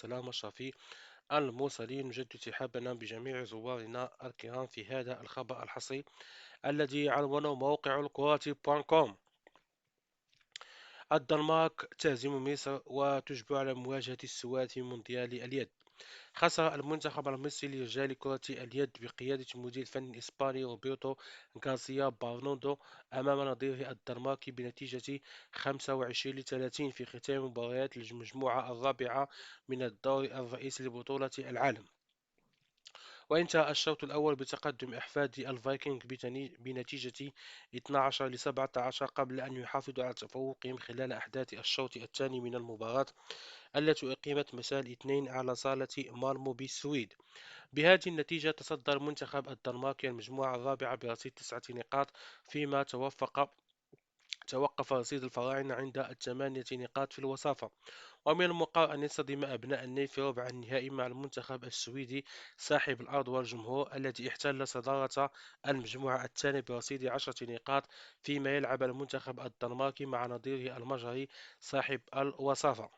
والسلامة الشافي المرسلين. نجدد ترحابنا بجميع زوارنا الكرام في هذا الخبر الحصري الذي عنوانه موقع الكرواتي.com. الدنمارك تهزم مصر وتجبر على مواجهة السواد في مونديال اليد. خسر المنتخب المصري لرجال كرة اليد بقيادة المدير الفني الإسباني روبرتو غارسيا برناردو أمام نظيره الدنماركي بنتيجة 25-30 في ختام مباريات المجموعة الرابعة من الدور الرئيسي لبطولة العالم. وانتهى الشوط الأول بتقدم أحفاد الفايكنج بنتيجة 12-17 قبل أن يحافظوا على تفوقهم خلال أحداث الشوط الثاني من المباراة التي أقيمت مساء الاثنين على صالة مالمو بالسويد. بهذه النتيجة تصدر منتخب الدنمارك المجموعة الرابعة برصيد 9 نقاط، فيما توقف رصيد الفراعنة عند ال8 نقاط في الوصافة. ومن المقرر أن يصطدم أبناء النيل في ربع النهائي مع المنتخب السويدي صاحب الأرض والجمهور الذي احتل صدارة المجموعة الثانية برصيد 10 نقاط، فيما يلعب المنتخب الدنماركي مع نظيره المجري صاحب الوصافة.